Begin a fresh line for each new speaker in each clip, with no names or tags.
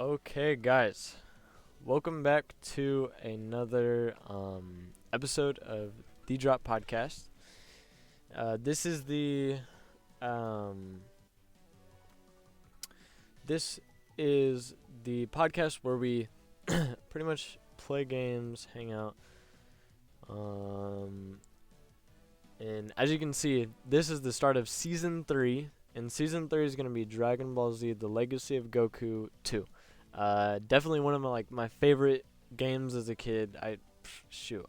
Okay, guys, welcome back to another episode of TheDropPodcast. This is um, this is the podcast where we pretty much play games, hang out, and as you can see, this is the start of Season 3, and Season 3 is going to be Dragon Ball Z: The Legacy of Goku 2. Definitely one of my favorite games as a kid. I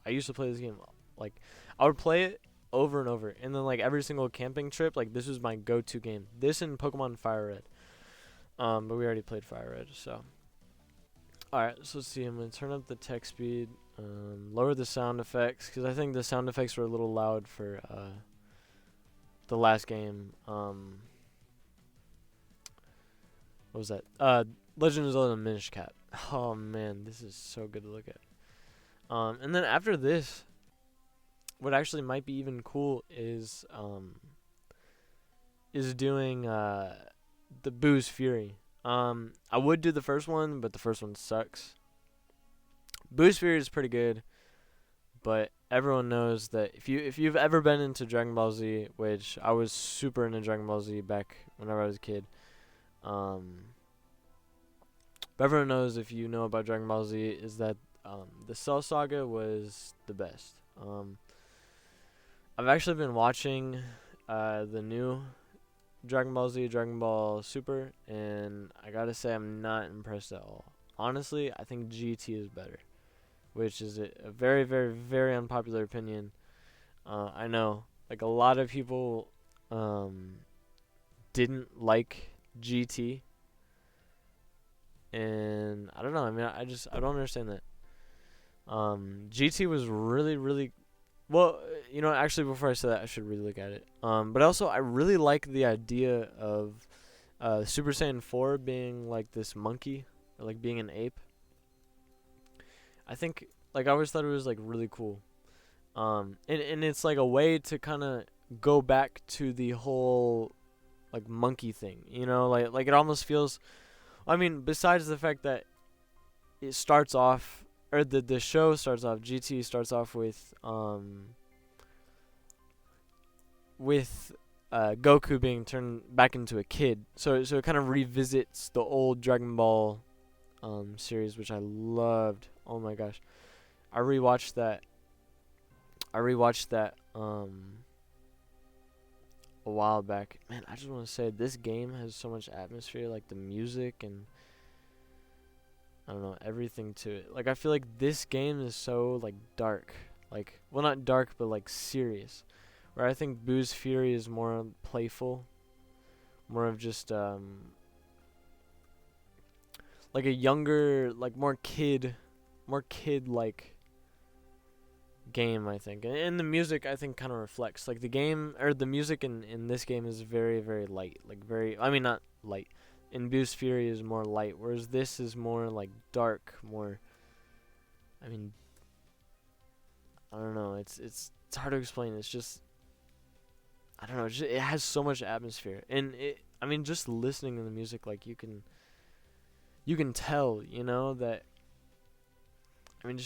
used to play this game I would play it over and over, and then every single camping trip, this was my go-to game. This and Pokemon Fire Red. But we already played Fire Red, so. Alright, so let's see. I'm gonna turn up the text speed, lower the sound effects because I think the sound effects were a little loud for the last game. What was that? Legend of Zelda Minish Cap. Oh man, this is so good to look at. And then after this, what actually might be even cool is doing the Boo's Fury. I would do the first one, but the first one sucks. Boo's Fury is pretty good, but everyone knows that if you've ever been into Dragon Ball Z, which I was super into Dragon Ball Z back whenever I was a kid, but everyone knows, if you know about Dragon Ball Z, is that the Cell Saga was the best. I've actually been watching the new Dragon Ball Z, Dragon Ball Super, and I gotta say I'm not impressed at all. Honestly, I think GT is better, which is a very, very, very unpopular opinion. I know, a lot of people didn't like GT, and I don't know. I mean, I don't understand that. GT was really, really well. Actually, before I say that, I should really look at it. But also, I really like the idea of Super Saiyan 4 being this monkey, or being an ape. I think, I always thought it was really cool. And it's a way to kind of go back to the whole monkey thing. It almost feels. I mean, besides the fact that it starts off, or the show starts off, GT starts off with Goku being turned back into a kid. So it kind of revisits the old Dragon Ball series, which I loved. Oh my gosh. I rewatched that a while back. Man, I just want to say this game has so much atmosphere, the music and I don't know, everything to it. I feel like this game is so dark. Well, not dark, but serious. Where I think Boo's Fury is more playful, more of just a younger, more kid game, I think. And the music, I think, kind of reflects the game, or the music in this game is very, very light. Not light. In Boo's Fury is more light, whereas this is more dark, more. I mean, I don't know. It's hard to explain. It's just, I don't know. It has so much atmosphere, and just listening to the music, you can tell, that. I mean,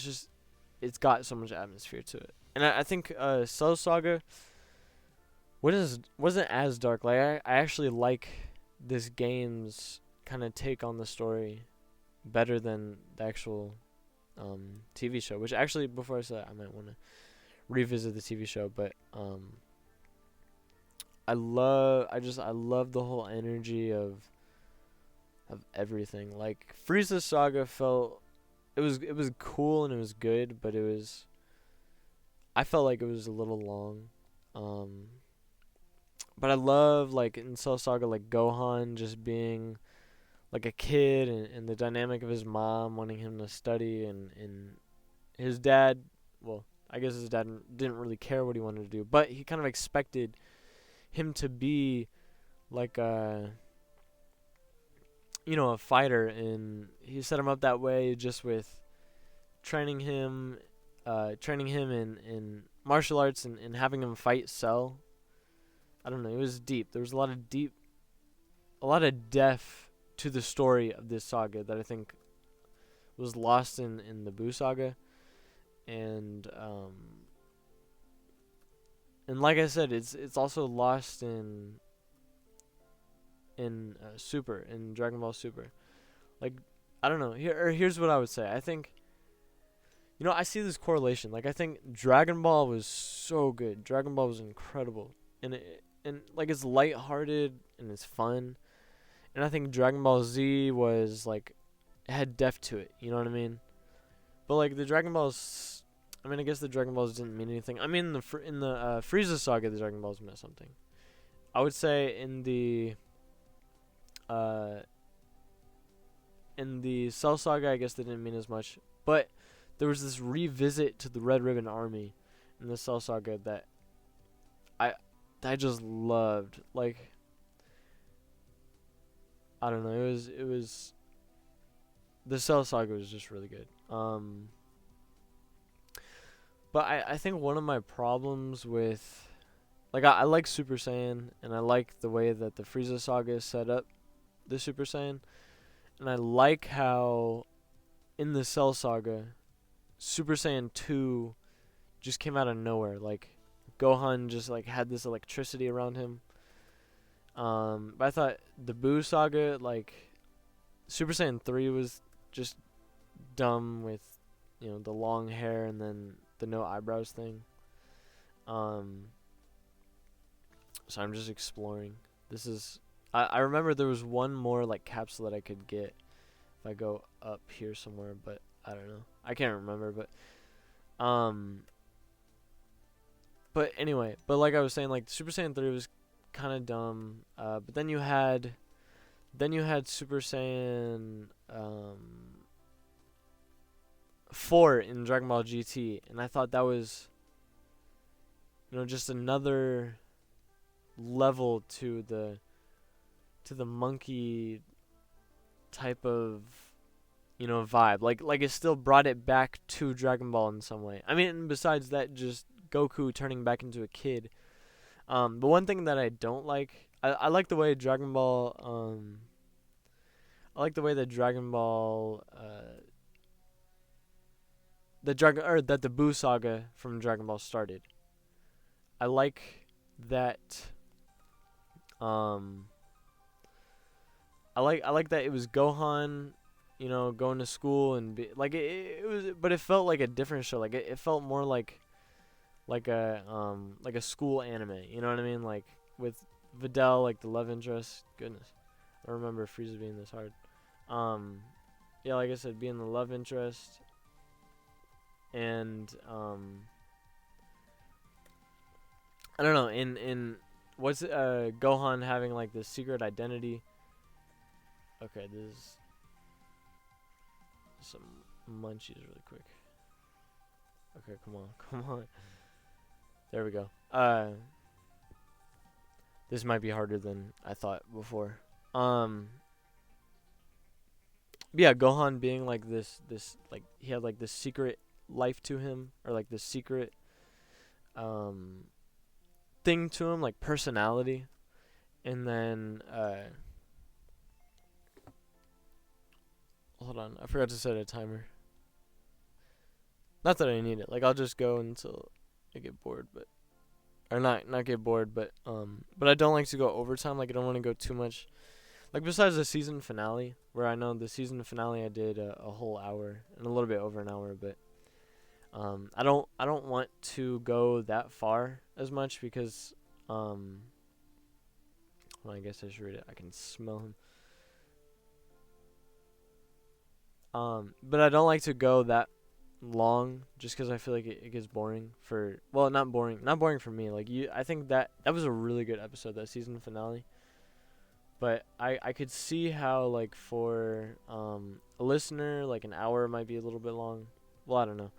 it's got so much atmosphere to it, and I think Cell Saga wasn't as dark. I actually like this game's kind of take on the story better than the actual TV show. Which actually, before I say that, I might want to revisit the TV show, but I love the whole energy of everything. Frieza's Saga felt it was cool and it was good, but I felt like it was a little long. But I love in Cell Saga Gohan just being a kid, and the dynamic of his mom wanting him to study, and his dad, well, I guess his dad didn't really care what he wanted to do, but he kind of expected him to be a fighter, and he set him up that way just with training him in martial arts, and having him fight Cell. I don't know, it was deep. There was a lot of depth to the story of this saga that I think was lost in the Boo saga, and like I said, it's also lost in Super, in Dragon Ball Super. Like, I don't know. Here's what I would say. I think, I see this correlation. Like, I think Dragon Ball was so good. Dragon Ball was incredible, and like, it's lighthearted and it's fun. And I think Dragon Ball Z was like, it had depth to it. You know what I mean? But like the Dragon Balls, I mean, I guess the Dragon Balls didn't mean anything. I mean, in the Frieza saga, the Dragon Balls meant something. I would say in the Cell saga, I guess they didn't mean as much. But there was this revisit to the Red Ribbon Army in the Cell saga that I just loved. Like, I don't know, it was the Cell saga was just really good. But I think one of my problems with, like, I like Super Saiyan, and I like the way that the Frieza saga is set up, the Super Saiyan, and I like how in the Cell saga, Super Saiyan 2 just came out of nowhere. Like, Gohan just like had this electricity around him. But I thought the Boo saga, like, Super Saiyan 3 was just dumb with, the long hair and then the no eyebrows thing. So I'm just exploring. I remember there was one more like capsule that I could get if I go up here somewhere, but I don't know. I can't remember, but anyway, but like I was saying, like Super Saiyan 3 was kind of dumb. But then you had Super Saiyan 4 in Dragon Ball GT, and I thought that was, just another level to the monkey type of, vibe. Like it still brought it back to Dragon Ball in some way. I mean, besides that, just Goku turning back into a kid. But one thing that I don't like, I like the way Dragon Ball, I like the way that Dragon Ball, that the Boo saga from Dragon Ball started. I like that. I like that it was Gohan, going to school and like it was, but it felt like a different show. Like it felt more like a school anime. You know what I mean? Like with Videl, like the love interest. Goodness, I don't remember Frieza being this hard. Yeah, like I said, being the love interest, and I don't know. In what's Gohan having like this secret identity. Okay, this is some munchies really quick. Okay, come on. There we go. This might be harder than I thought before. Yeah, Gohan being like this like he had like this secret life to him, or like this secret thing to him, like personality. And then hold on, I forgot to set a timer. Not that I need it. Like, I'll just go until I get bored, or not get bored, but I don't like to go overtime. Like, I don't want to go too much. Like, besides the season finale, where I know the season finale I did a whole hour and a little bit over an hour, but I don't want to go that far as much because well, I guess I should read it. I can smell him. But I don't like to go that long just because I feel like it gets boring for, well, not boring for me. Like, I think that was a really good episode, that season finale. But I could see how, like, for a listener, like, an hour might be a little bit long. Well, I don't know.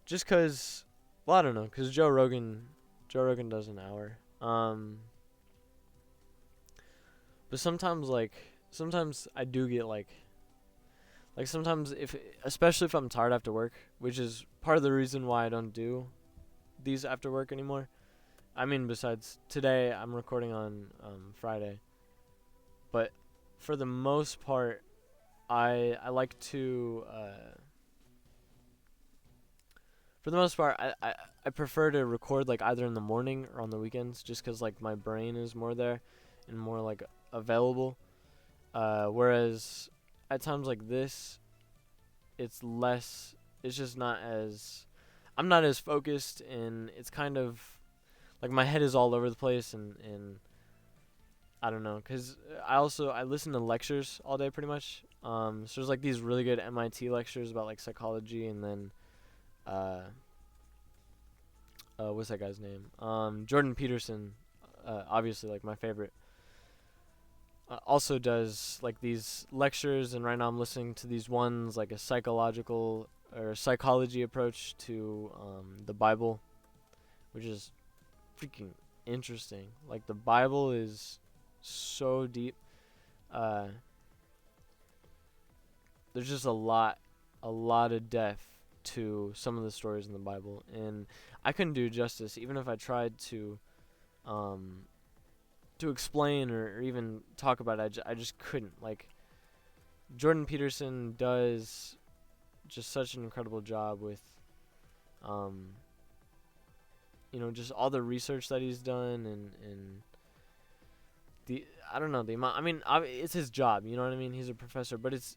Just because, well, I don't know, because Joe Rogan does an hour. But sometimes I do get, like sometimes especially if I'm tired after work, which is part of the reason why I don't do these after work anymore. I mean, besides today, I'm recording on Friday. But for the most part, I like to for the most part I prefer to record like either in the morning or on the weekends, just 'cause like my brain is more there and more like available. Whereas at times like this, it's less. It's just not as. I'm not as focused, and it's kind of like my head is all over the place, and I don't know, 'cause I listen to lectures all day pretty much. So there's like these really good MIT lectures about like psychology, and then what's that guy's name? Jordan Peterson, obviously like my favorite. Also does like these lectures, and right now I'm listening to these ones like a psychological or psychology approach to the Bible, which is freaking interesting. Like the Bible is so deep. There's just a lot of depth to some of the stories in the Bible, and I couldn't do justice even if I tried to explain or even talk about it. I just couldn't. Like Jordan Peterson does just such an incredible job with just all the research that he's done, and the I don't know the amount. I mean, it's his job. You know what I mean? He's a professor, but it's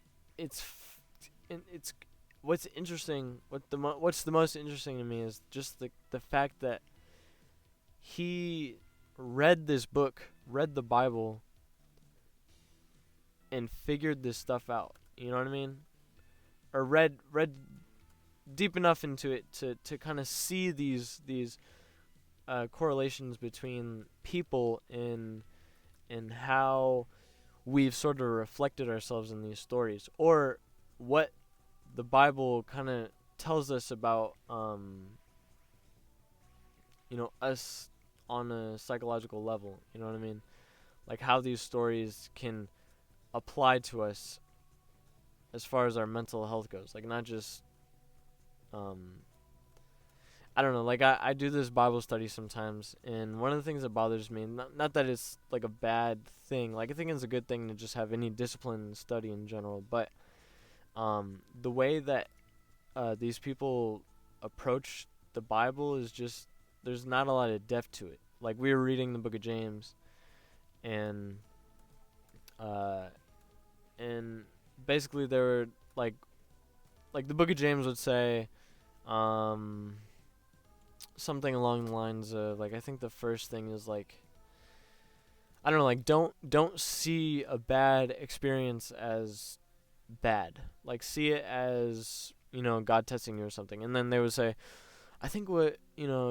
what's interesting. What's the most interesting to me is just the fact that he read this book, read the Bible, and figured this stuff out. You know what I mean? Or read deep enough into it to kind of see these correlations between people and how we've sort of reflected ourselves in these stories, or what the Bible kind of tells us about us on a psychological level. You know what I mean? Like how these stories can apply to us as far as our mental health goes. Like not just I don't know, like I do this Bible study sometimes, and one of the things that bothers me, not that it's like a bad thing, like I think it's a good thing to just have any discipline study in general, but the way that these people approach the Bible is just, there's not a lot of depth to it. Like we were reading the book of James, and basically they were like the book of James would say something along the lines of, like, I think the first thing is like, I don't know, like don't see a bad experience as bad. Like see it as, God testing you or something. And then they would say, I think what,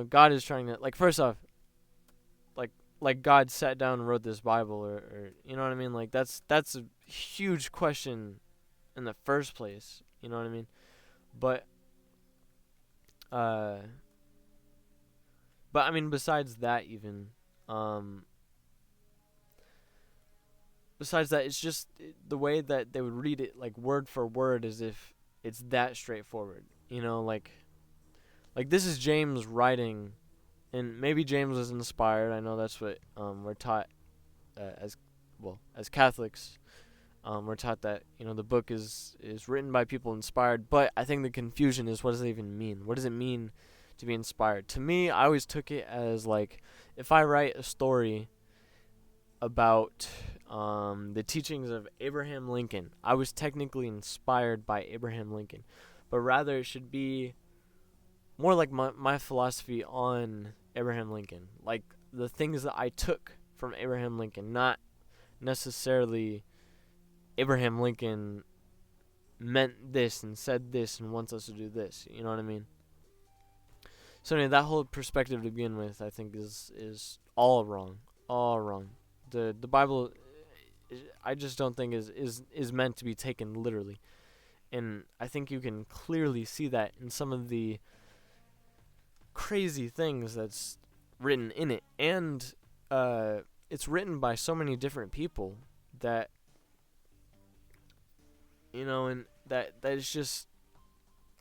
God is trying to, like, first off, like God sat down and wrote this Bible, or you know what I mean? Like that's a huge question in the first place. You know what I mean? But I mean, besides that, even, besides that, it's just the way that they would read it, like word for word, as if it's that straightforward. Like this is James writing, and maybe James was inspired. I know that's what we're taught as Catholics. We're taught that the book is written by people inspired, but I think the confusion is, what does it even mean? What does it mean to be inspired? To me, I always took it as like, if I write a story about the teachings of Abraham Lincoln, I was technically inspired by Abraham Lincoln, but rather it should be more like my philosophy on Abraham Lincoln, like the things that I took from Abraham Lincoln, not necessarily Abraham Lincoln meant this and said this and wants us to do this. You know what I mean? So anyway, that whole perspective to begin with, I think is all wrong. All wrong. The Bible, I just don't think is meant to be taken literally. And I think you can clearly see that in some of the crazy things that's written in it. And it's written by so many different people that, and that is just,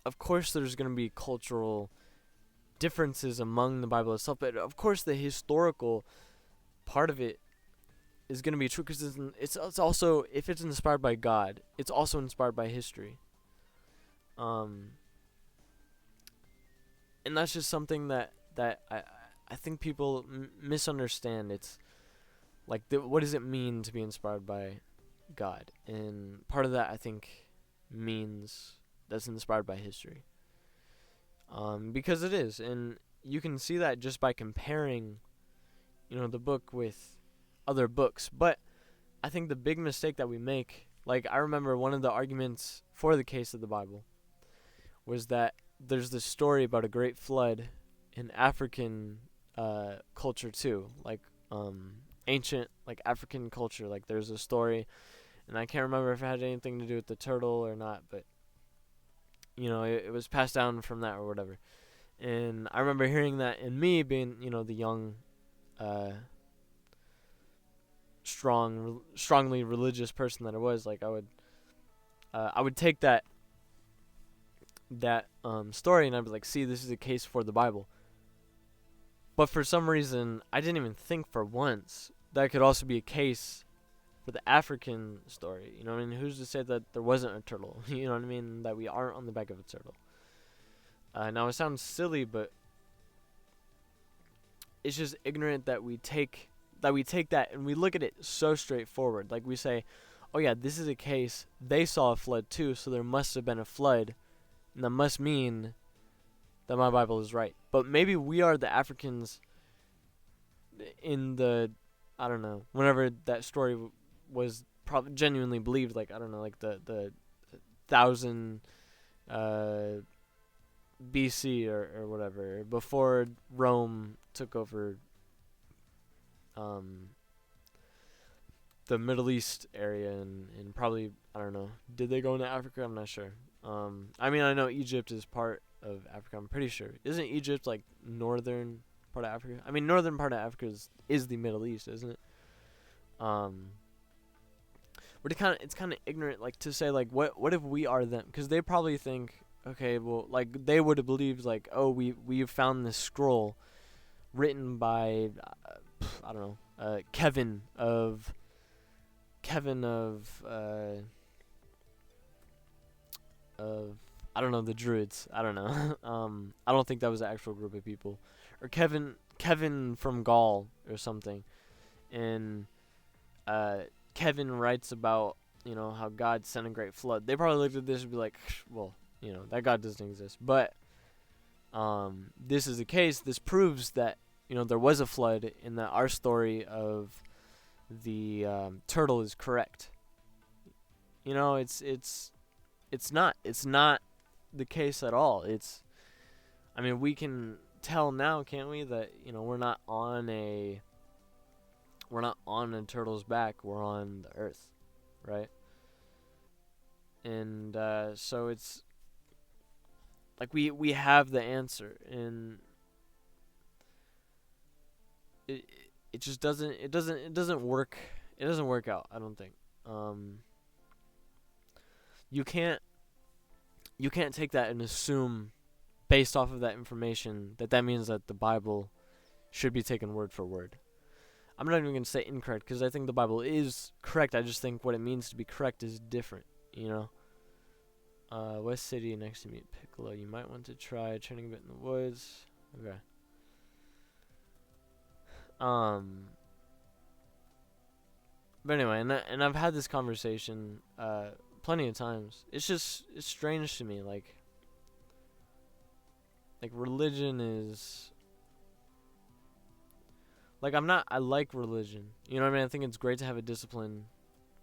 of course there's going to be cultural differences among the Bible itself, but of course the historical part of it is going to be true, because it's also, if it's inspired by God, it's also inspired by history. And that's just something that I think people misunderstand. It's like, what does it mean to be inspired by God? And part of that, I think, means that's inspired by history. Because it is, and you can see that just by comparing, the book with other books. But I think the big mistake that we make, like, I remember one of the arguments for the case of the Bible was that there's this story about a great flood in African culture too, like ancient, like, African culture. Like, there's a story, and I can't remember if it had anything to do with the turtle or not, but it was passed down from that or whatever. And I remember hearing that, and me being, the young, strongly religious person that I was, like, I would take that story, and I'd be like, see, this is a case for the Bible. But for some reason, I didn't even think for once that could also be a case for the African story. You know what I mean? Who's to say that there wasn't a turtle? You know what I mean? That we aren't on the back of a turtle. Now, it sounds silly, but it's just ignorant that we take that and we look at it so straightforward. Like, we say, oh yeah, this is a case. They saw a flood too, so there must have been a flood, and that must mean that my Bible is right. But maybe we are the Africans in the, I don't know, whenever that story was genuinely believed, like, I don't know, like the 1000 BC or whatever, before Rome took over the Middle East area, and probably, I don't know, did they go into Africa? I'm not sure. I mean, I know Egypt is part of Africa, I'm pretty sure. Isn't Egypt like northern part of Africa? I mean, northern part of Africa is the Middle East, isn't it? But it's kind of ignorant, like, to say, like, what if we are them? Because they probably think, okay, well, like, they would have believed, like, oh, we found this scroll written by I don't know, Kevin of I don't know, the Druids. I don't know. I don't think that was an actual group of people, or Kevin from Gaul or something, and Kevin writes about, how God sent a great flood. They probably looked at this and be like, well, that God doesn't exist. But this is the case. This proves that, there was a flood, and that our story of the turtle is correct. It's not the case at all. I mean, we can tell now, can't we, that, we're not on a turtle's back. We're on the earth, right? And so it's like we have the answer, and it just doesn't work. It doesn't work out, I don't think. You can't take that and assume, based off of that information, that means that the Bible should be taken word for word. I'm not even going to say incorrect, because I think the Bible is correct. I just think what it means to be correct is different, West City next to meet Piccolo. You might want to try turning a bit in the woods. Okay. But anyway, and I've had this conversation plenty of times. It's strange to me, like religion is, like, I like religion. You know what I mean? I think it's great to have a discipline,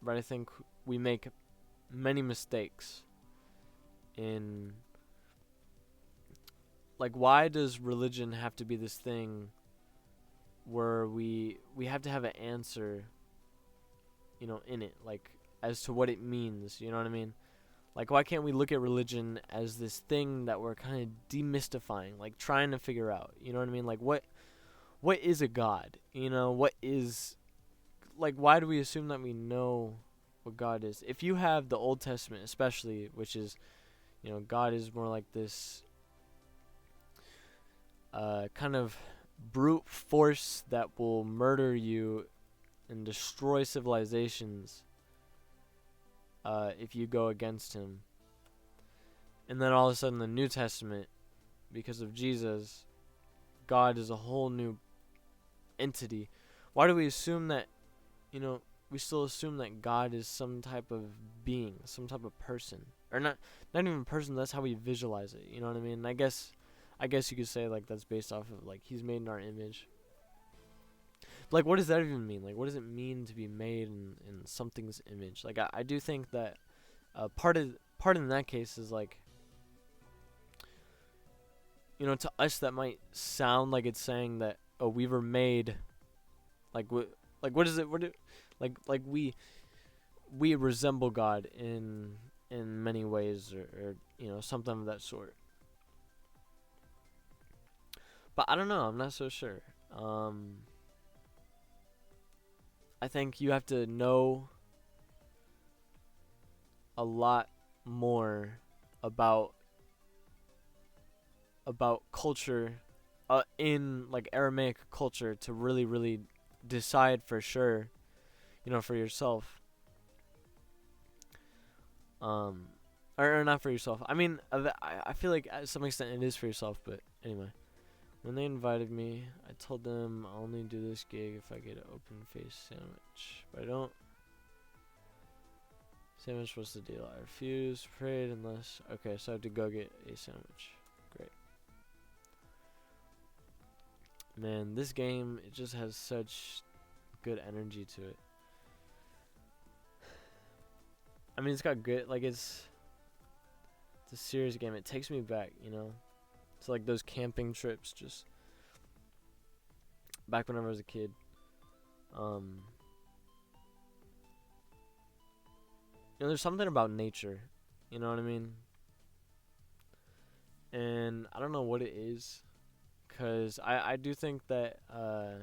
but I think we make many mistakes in, like, why does religion have to be this thing where we have to have an answer, in it, like, as to what it means, you know what I mean? Like, why can't we look at religion as this thing that we're kind of demystifying, like, trying to figure out, you know what I mean? Like, what is a God? What is, like, why do we assume that we know what God is? If you have the Old Testament, especially, which is, God is more like this kind of brute force that will murder you and destroy civilizations if you go against him. And then all of a sudden, the New Testament, because of Jesus, God is a whole new entity. Why do we assume that, we still assume that God is some type of being, some type of person? Or not even person, that's how we visualize it, you know what I mean? I guess you could say, like, that's based off of, like, he's made in our image. But, like, what does that even mean? Like, what does it mean to be made in something's image? Like, I do think that part in that case is, like, to us that might sound like it's saying that, oh, we were made, like what is it? Like we resemble God in many ways, or something of that sort. But I don't know. I'm not so sure. I think you have to know a lot more about culture, in like Aramaic culture, to really decide for sure, for yourself. Or not for yourself. I mean, I feel like at some extent it is for yourself, but anyway. When they invited me, I told them I'll only do this gig if I get an open face sandwich. But I don't. Sandwich, what's the deal? I refused, prayed, unless. Okay, so I have to go get a sandwich. Great. Man, this game, it just has such good energy to it. I mean, it's got good, like, it's a serious game. It takes me back, to like those camping trips, just back whenever I was a kid. There's something about nature, you know what I mean? And I don't know what it is, because I do think that, I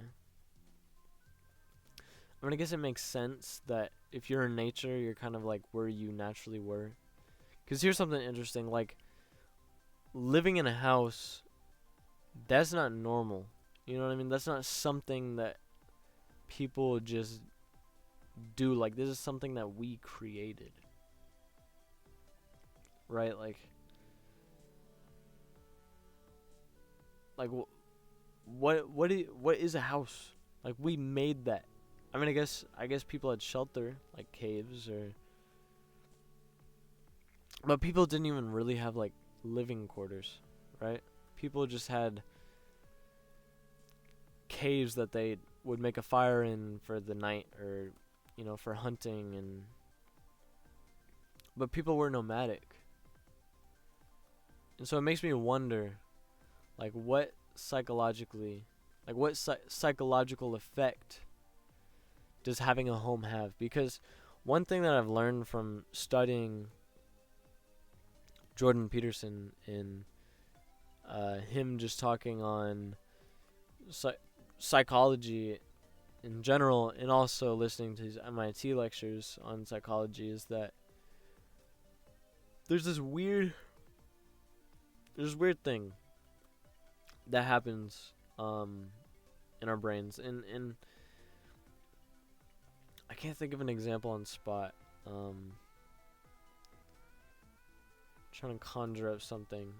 mean, I guess it makes sense that if you're in nature, you're kind of like where you naturally were. Because here's something interesting, like, living in a house, that's not normal. You know what I mean? That's not something that people just do. Like, this is something that we created. Right? Like what is a house? Like, we made that. I mean, I guess people had shelter, like caves, but people didn't even really have, like, living quarters, right? People just had caves that they would make a fire in for the night, or for hunting, but people were nomadic. And so it makes me wonder, like, what psychological effect does having a home have? Because one thing that I've learned from studying Jordan Peterson, in him just talking on psychology in general, and also listening to his MIT lectures on psychology, is that there's this weird thing that happens in our brains, and I can't think of an example on spot. Trying to conjure up something.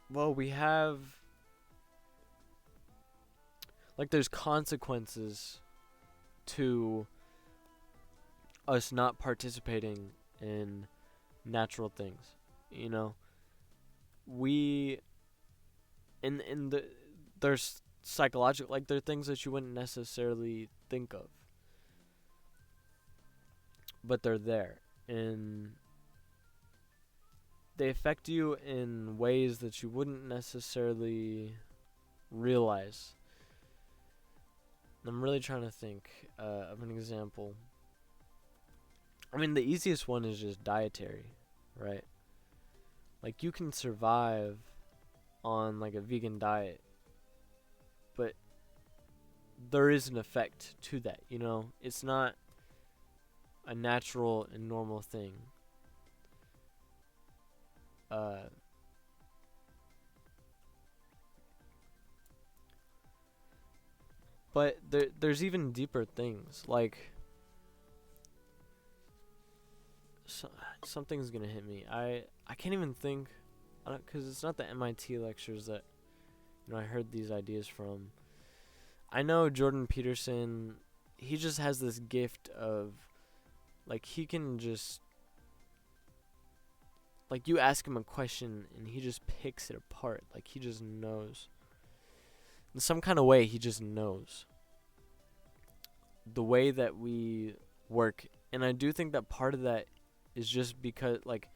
Well, we have, like, there's consequences to us not participating in natural things. We there's psychological, like, there are things that you wouldn't necessarily think of, but they're there, and they affect you in ways that you wouldn't necessarily realize. I'm really trying to think of an example. I mean, the easiest one is just dietary, right? Like, you can survive on, like, a vegan diet, but there is an effect to that, It's not a natural and normal thing. But there's even deeper things. Like, something's gonna hit me. I can't even think, because it's not the MIT lectures that I heard these ideas from. I know Jordan Peterson, he just has this gift of, like, he can just, like, you ask him a question and he just picks it apart. Like, he just knows. In some kind of way, he just knows the way that we work. And I do think that part of that is just because, like,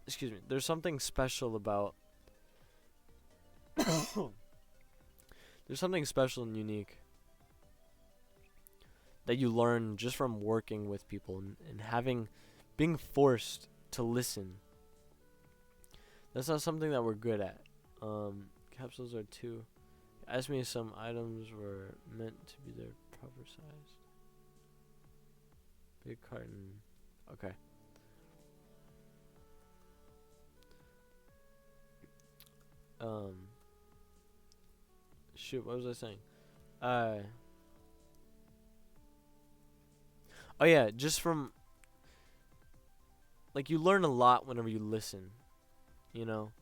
excuse me, there's something special about there's something special and unique that you learn just from working with people and being forced to listen. That's not something that we're good at. Capsules are too. Ask me if some items were meant to be their proper size. Big carton. Okay. Shoot, what was I saying? Oh yeah, just from, like, you learn a lot whenever you listen, you know?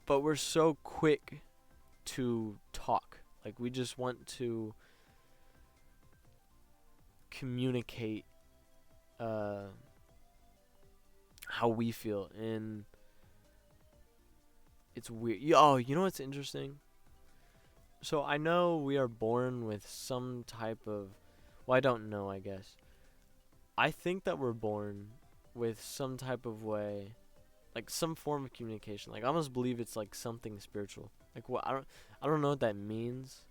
But we're so quick to talk. Like, we just want to communicate how we feel, and it's weird. Oh, you know what's interesting? So I know we are born with some type of, well, I don't know, I guess. I think that we're born with some type of way, like some form of communication. Like, I almost believe it's like something spiritual. Like, what, I don't know what that means,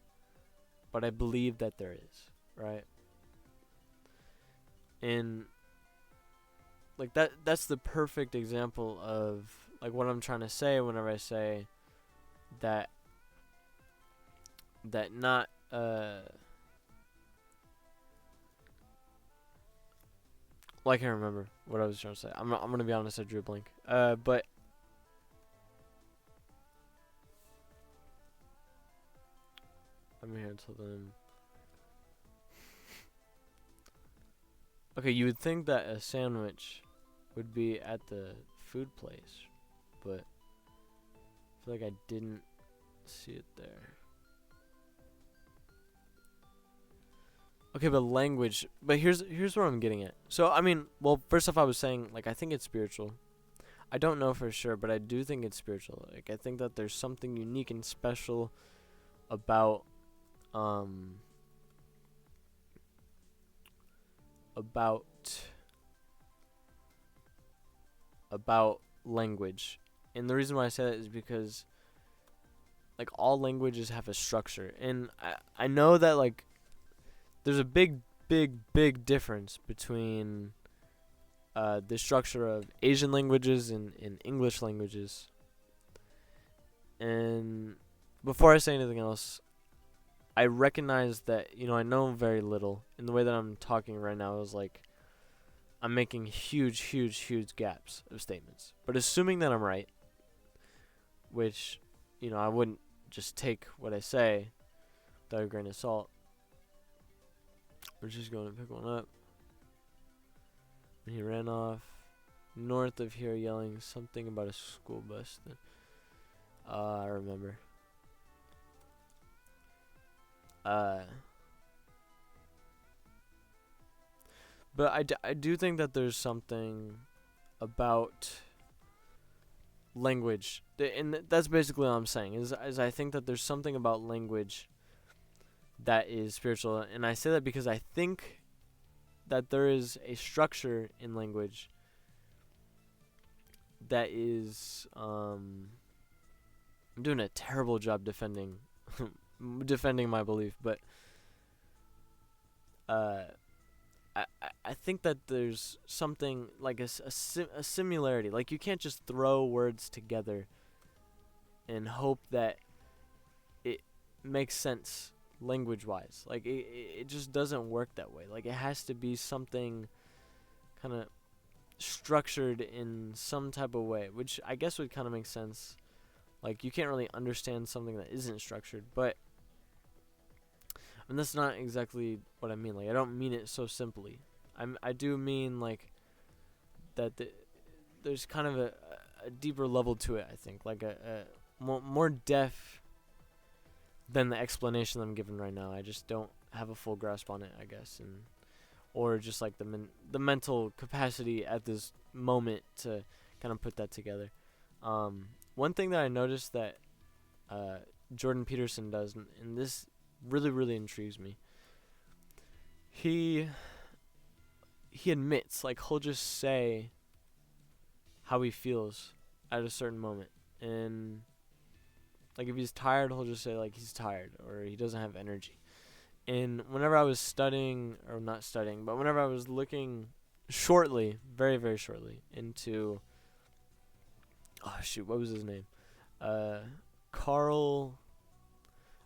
but I believe that there is, right? And like that's the perfect example of like what I'm trying to say whenever I say that not well, I can't remember what I was trying to say. I'm gonna be honest, I drew a blank. But I'm here until then. Okay, you would think that a sandwich would be at the food place, but I feel like I didn't see it there. Okay, but language. But here's what I'm getting at. So, I mean, well, first off, I was saying, like, I think it's spiritual. I don't know for sure, but I do think it's spiritual. Like, I think that there's something unique and special about language. And the reason why I say that is because, like, all languages have a structure. And I know that, like, there's a big difference between the structure of Asian languages and English languages. And before I say anything else, I recognize that, I know very little. In the way that I'm talking right now is like I'm making huge gaps of statements. But assuming that I'm right, which, I wouldn't just take what I say without a grain of salt. We're just going to pick one up. And he ran off north of here yelling something about a school bus. I remember. But I do think that there's something about language. And that's basically all I'm saying. Is I think that there's something about language that is spiritual. And I say that because I think that there is a structure in language that is I'm doing a terrible job defending my belief, but I think that there's something like a similarity. Like, you can't just throw words together and hope that it makes sense language-wise. Like, it just doesn't work that way. Like, it has to be something kind of structured in some type of way, which I guess would kind of make sense. Like, you can't really understand something that isn't structured, but And that's not exactly what I mean. Like, I don't mean it so simply. I do mean, like, that there's kind of a deeper level to it, I think. Like, a more depth than the explanation I'm giving right now. I just don't have a full grasp on it, I guess. Or just, like, the mental capacity at this moment to kind of put that together. One thing that I noticed that Jordan Peterson does, and this really, really intrigues me. He admits, like, he'll just say how he feels at a certain moment. And, like, if he's tired, he'll just say, like, he's tired or he doesn't have energy. And whenever I was studying, or not studying, but whenever I was looking shortly, very, very shortly, into, oh, shoot, what was his name? Carl,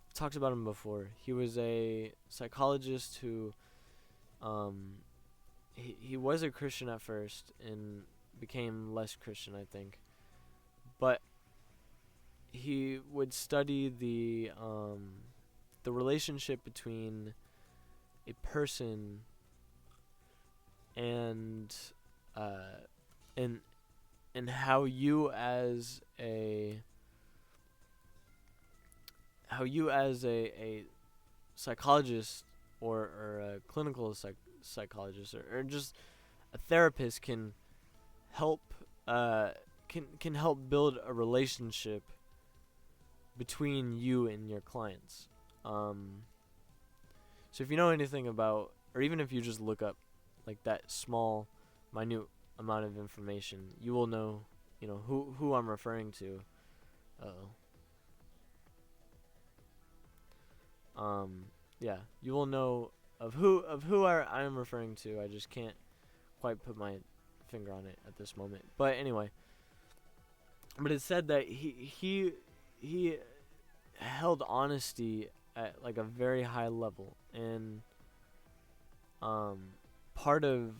I've talked about him before. He was a psychologist who, he was a Christian at first and became less Christian, I think. But he would study the relationship between a person and and how you as a psychologist or a clinical psychologist or just a therapist can help can help build a relationship between you and your clients. So if you know anything about, or even if you just look up like that small, minute amount of information, you will know, who I'm referring to. Yeah, you will know of who I am referring to. I just can't quite put my finger on it at this moment. But anyway, but it said that he held honesty at like a very high level, and part of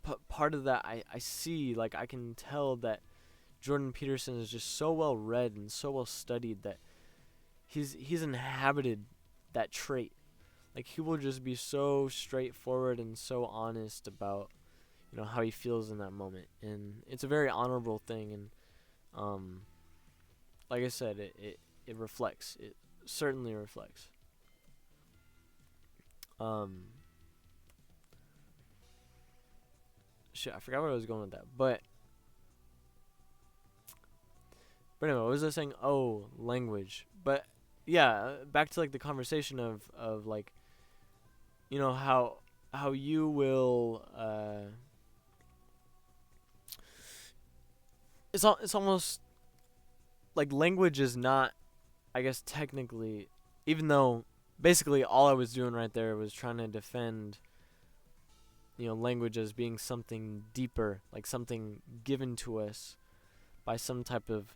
that I see, like, I can tell that Jordan Peterson is just so well read and so well studied that he's inhabited that trait. Like, he will just be so straightforward and so honest about how he feels in that moment, and it's a very honorable thing. And like I said, it reflects. It certainly reflects. Shit, I forgot where I was going with that. But anyway, what was I saying? Oh, language. But yeah, back to like the conversation of like, how you will it's almost like language is not, I guess, technically, even though basically all I was doing right there was trying to defend language as being something deeper, like something given to us by some type of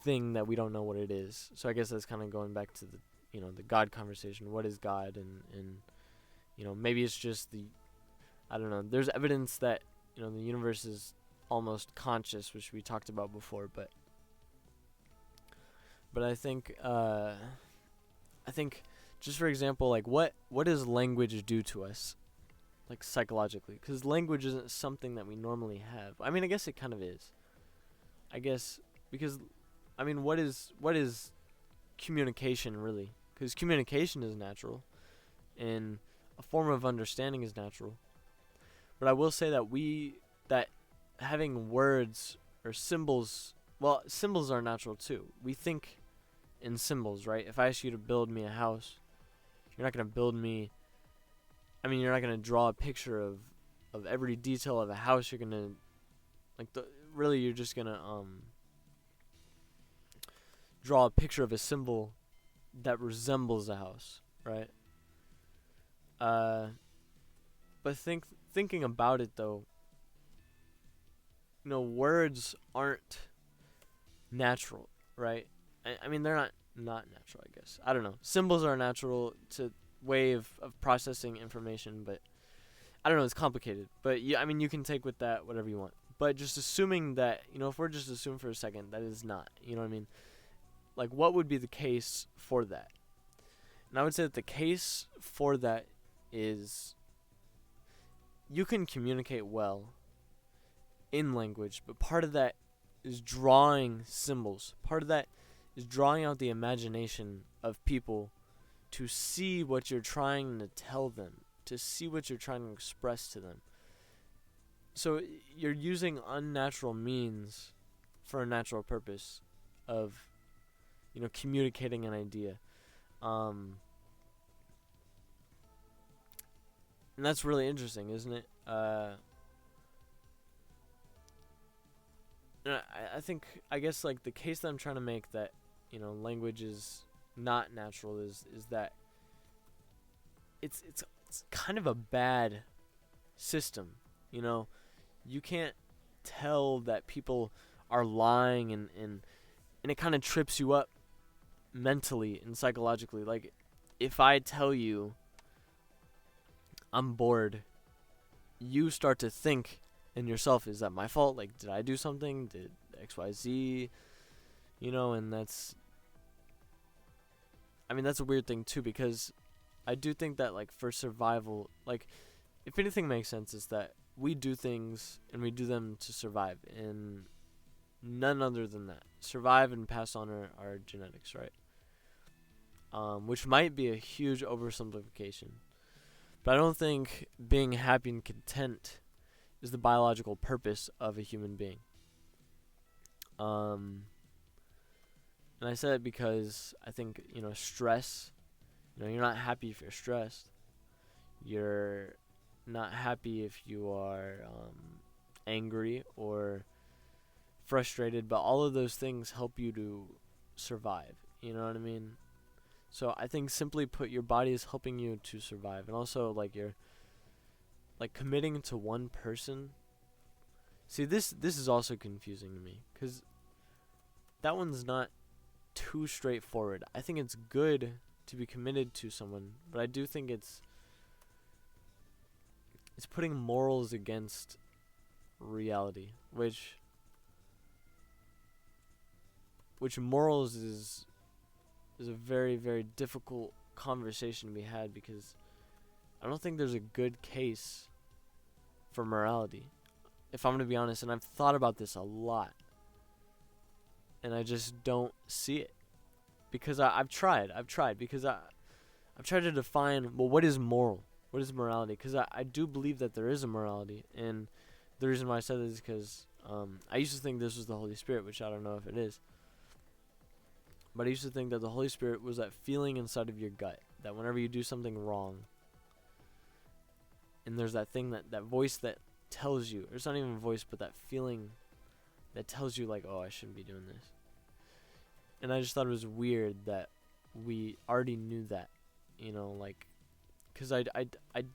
thing that we don't know what it is. So I guess that's kind of going back to the God conversation. What is God? And maybe it's just I don't know. There's evidence that the universe is almost conscious, which we talked about before, but I think just for example, like what does language do to us, like psychologically? Because language isn't something that we normally have. I mean, I guess it kind of is. I guess because I mean, what is communication really? Because communication is natural, and a form of understanding is natural. But I will say that having words or symbols, well, symbols are natural too. We think in symbols, right? If I ask you to build me a house, you're not going to build me, you're not going to draw a picture of every detail of a house. You're going to, really, you're just going to draw a picture of a symbol that resembles a house, right? But thinking about it though, words aren't natural, right? I mean, they're not natural, I guess. I don't know. Symbols are natural to way of processing information, but I don't know, it's complicated. But yeah, you can take with that whatever you want. But just assuming that, if we're just assuming for a second that is not, you know what I mean? Like, what would be the case for that? And I would say that the case for that is you can communicate well in language, but part of that is drawing symbols. Part of that is drawing out the imagination of people to see what you're trying to tell them, to see what you're trying to express to them. So you're using unnatural means for a natural purpose of, communicating an idea. And that's really interesting, isn't it? And I guess like the case that I'm trying to make that, language is not natural is that it's kind of a bad system. You can't tell that people are lying, and it kind of trips you up mentally and psychologically. Like, if I tell you I'm bored, you start to think in yourself, is that my fault? Like, did I do something? Did XYZ? And that's a weird thing too, because I do think that, like, for survival, like, if anything makes sense, is that we do things and we do them to survive, and none other than that. Survive and pass on our genetics, right? Which might be a huge oversimplification. But I don't think being happy and content is the biological purpose of a human being. And I said it because I think, stress, you're not happy if you're stressed. You're not happy if you are angry or frustrated, but all of those things help you to survive. You know what I mean? So I think, simply put, your body is helping you to survive. And also, like, you're, like, committing to one person. See, this is also confusing to me, because that one's not too straightforward. I think it's good to be committed to someone, but I do think it's putting morals against reality, which morals is a very, very difficult conversation to be had, because I don't think there's a good case for morality, if I'm going to be honest. And I've thought about this a lot, and I just don't see it, because I've tried, because I've tried to define, well, what is moral? What is morality? Because I do believe that there is a morality, and the reason why I said this is because I used to think this was the Holy Spirit, which I don't know if it is. But I used to think that the Holy Spirit was that feeling inside of your gut, that whenever you do something wrong, and there's that thing, that voice that tells you, or it's not even a voice, but that feeling that tells you, like, oh, I shouldn't be doing this. And I just thought it was weird that we already knew that, like, because I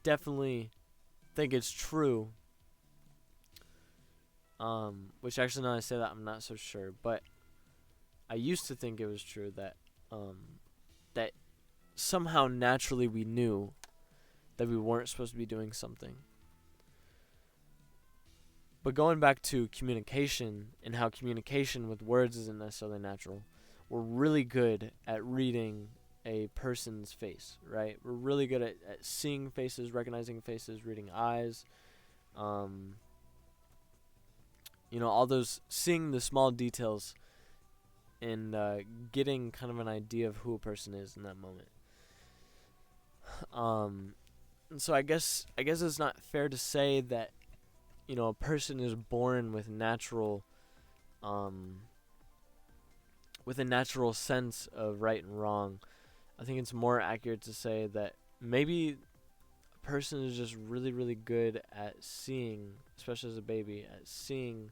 definitely think it's true. Which, actually, now I say that, I'm not so sure, but I used to think it was true that that somehow naturally we knew that we weren't supposed to be doing something. But going back to communication, and how communication with words isn't necessarily natural, we're really good at reading a person's face, right? We're really good at seeing faces, recognizing faces, reading eyes, all those, seeing the small details, and getting kind of an idea of who a person is in that moment. And so I guess it's not fair to say that, a person is born with a natural sense of right and wrong. I think it's more accurate to say that maybe a person is just really, really good at seeing, especially as a baby, at seeing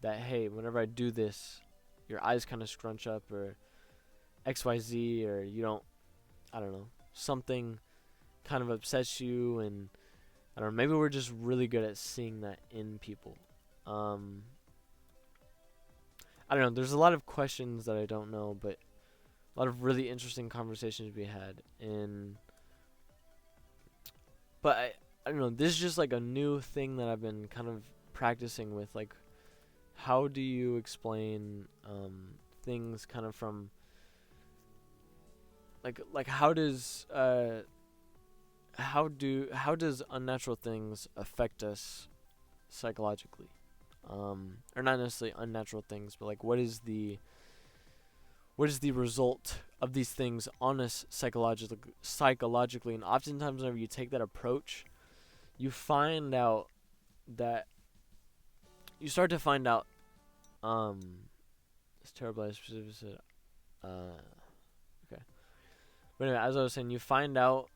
that, hey, whenever I do this, your eyes kind of scrunch up, or XYZ, or you don't, I don't know, something kind of upsets you, and I don't know, maybe we're just really good at seeing that in people. I don't know, there's a lot of questions that I don't know, but a lot of really interesting conversations we had, but I don't know, this is just like a new thing that I've been kind of practicing with, like, how do you explain things kind of from like how does how does unnatural things affect us psychologically? Or not necessarily unnatural things, but like what is the result of these things on us psychologically? And oftentimes whenever you take that approach, you find out that you start to find out it's terrible I specifically said okay. But anyway, as I was saying, you find out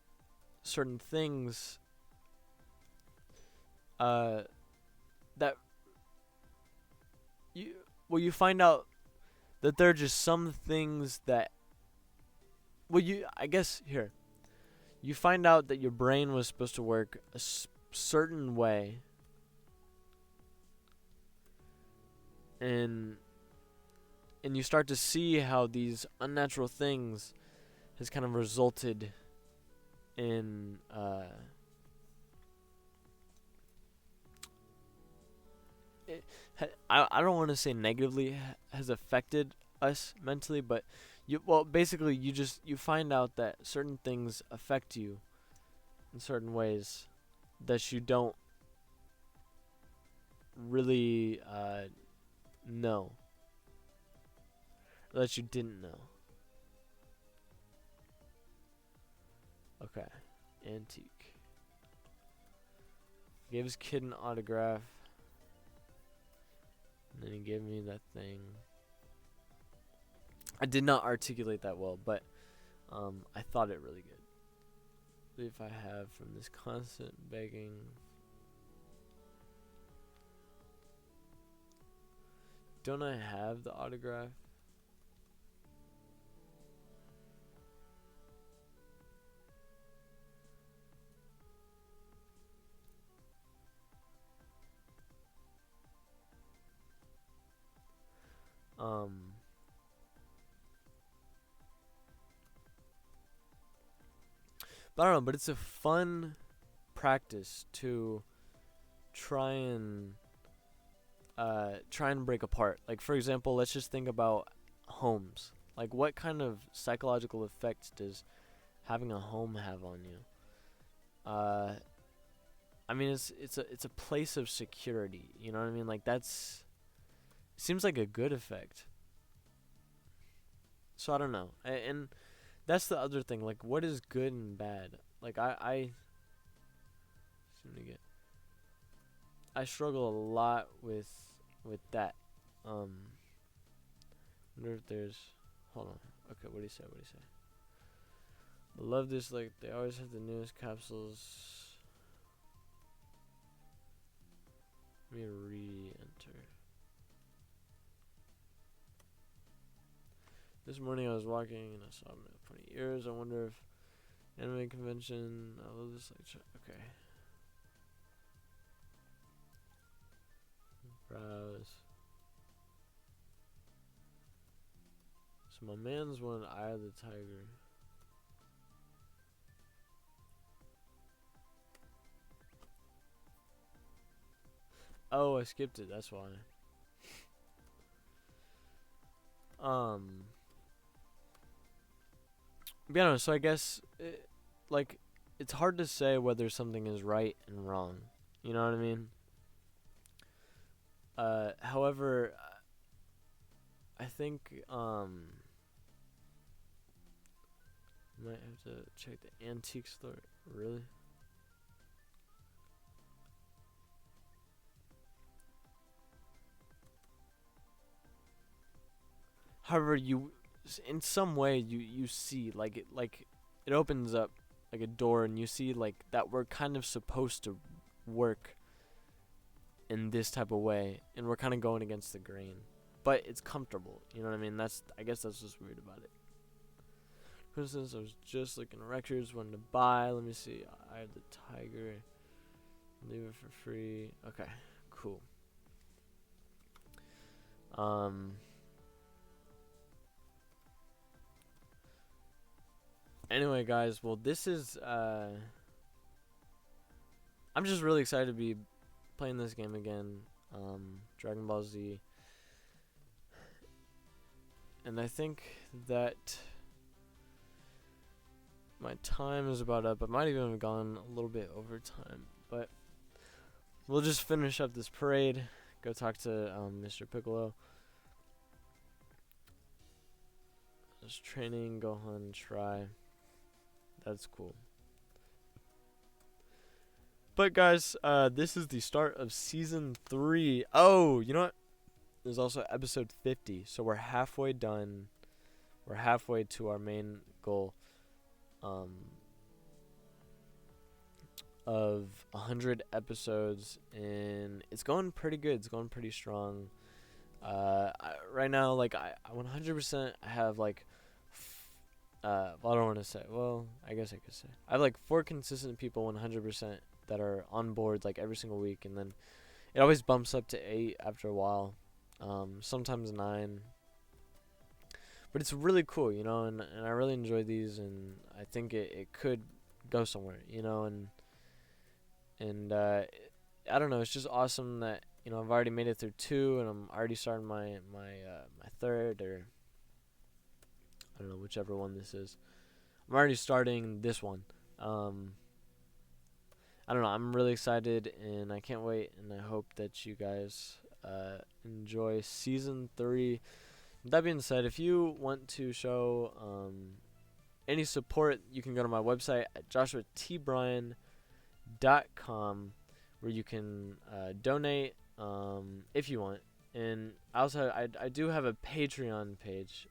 certain things that you find out that there are just some things that I guess here you find out that your brain was supposed to work a certain way, and you start to see how these unnatural things has kind of resulted in I don't want to say negatively has affected us mentally, but basically you find out that certain things affect you in certain ways that you don't really know, or that you didn't know. Okay, antique. Gave his kid an autograph. And then he gave me that thing. I did not articulate that well, but I thought it really good. Believe I have from this constant begging. Don't I have the autograph? But I don't know, but it's a fun practice to try and break apart. Like, for example, let's just think about homes. Like, what kind of psychological effects does having a home have on you? I mean, it's a place of security. You know what I mean? Like, seems like a good effect. So I don't know, and that's the other thing. Like, what is good and bad? Like, I seem to get. I struggle a lot with that. Wonder if there's. Hold on. Okay, what do you say? I love this. Like, they always have the newest capsules. Let me re-enter. This morning I was walking and I saw him in 20 years. I wonder if anime convention. I love this. Like, okay. Browse. So my man's one Eye of the Tiger. Oh, I skipped it. That's why. Yeah, no, so I guess it's hard to say whether something is right and wrong. You know what I mean? However, I think might have to check the antique store. Really? However, in some way you see it opens up like a door, and you see like that we're kind of supposed to work in this type of way, and we're kind of going against the grain, but it's comfortable. You know what I mean? I guess that's what's weird about it. For instance, I was just looking at records, wanted to buy. Let me see. I have the Tiger. Leave it for free. Okay, cool. Anyway, guys, well, this is I'm just really excited to be playing this game again, Dragon Ball Z. And I think that my time is about up. I might even have gone a little bit over time, but we'll just finish up this parade. Go talk to Mr. Piccolo. Just training, go on, try. That's cool. But guys, this is the start of season 3. Oh, you know what? There's also episode 50, so we're halfway done. We're halfway to our main goal of 100 episodes, and it's going pretty good. It's going pretty strong. Right now, like I 100% have like, well, I don't want to say. Well, I guess I could say I have like 4 consistent people 100% that are on board like every single week, and then it always bumps up to 8 after a while. Sometimes 9. But it's really cool, you know, and I really enjoy these, and I think it could go somewhere, you know, and I don't know, it's just awesome that, you know, I've already made it through 2, and I'm already starting my third, or I don't know, whichever one this is. I'm already starting this one. I don't know, I'm really excited, and I can't wait, and I hope that you guys enjoy season 3. That being said, if you want to show any support, you can go to my website at joshuatbryan.com, where you can donate if you want. And also, I do have a Patreon page.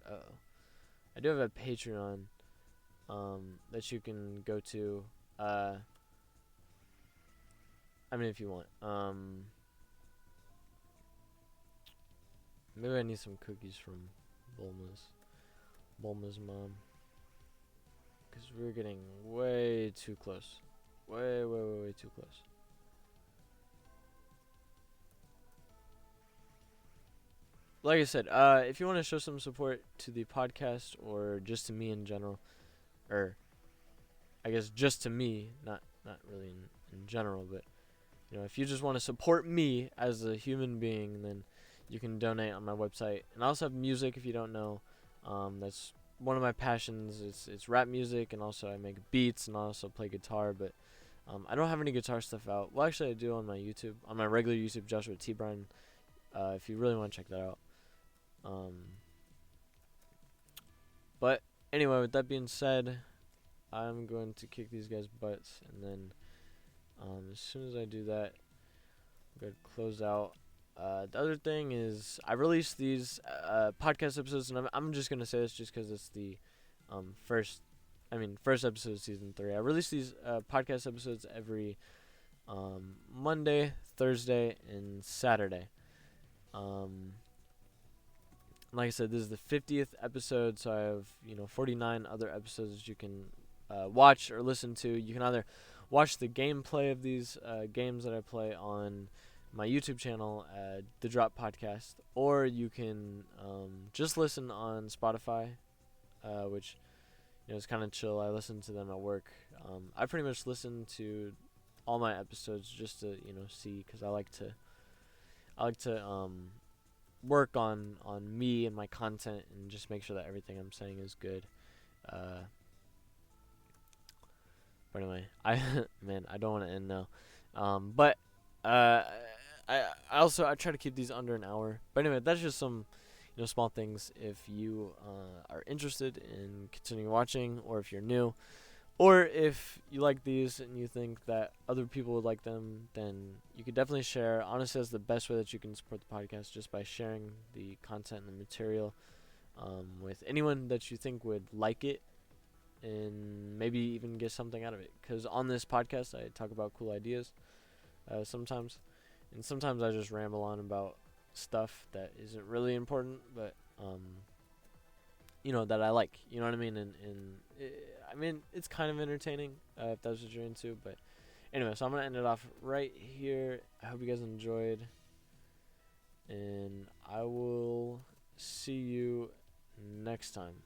I do have a Patreon that you can go to. I mean, if you want. Maybe I need some cookies from Bulma's mom, because we're getting way too close. Way too close. Like I said, if you want to show some support to the podcast, or just to me in general, or I guess just to me, not really in general, but you know, if you just want to support me as a human being, then you can donate on my website. And I also have music, if you don't know. That's one of my passions. It's rap music, and also I make beats, and I also play guitar. But I don't have any guitar stuff out. Well, actually, I do on my YouTube, on my regular YouTube, Joshua T. Bryan. If you really want to check that out. But anyway, with that being said, I'm going to kick these guys' butts, and then as soon as I do that, I'm going to close out. The other thing is, I release these podcast episodes, and I'm just gonna say this just because it's the first episode of season 3. I release these podcast episodes every Monday, Thursday, and Saturday. Like I said, this is the 50th episode, so I have 49 other episodes that you can watch or listen to. You can either watch the gameplay of these games that I play on my YouTube channel, TheDropPodcast, or you can just listen on Spotify, which is kind of chill. I listen to them at work. I pretty much listen to all my episodes just to see, because I like to work on me and my content, and just make sure that everything I'm saying is good. But anyway, I don't want to end now. But I try to keep these under an hour. But anyway, that's just some small things. If you are interested in continuing watching, or if you're new, or if you like these and you think that other people would like them, then you could definitely share. Honestly, that's the best way that you can support the podcast, just by sharing the content and the material with anyone that you think would like it, and maybe even get something out of it. Because on this podcast, I talk about cool ideas sometimes. And sometimes I just ramble on about stuff that isn't really important, but that I like. You know what I mean? And it's kind of entertaining if that's what you're into. But anyway, so I'm gonna end it off right here. I hope you guys enjoyed, and I will see you next time.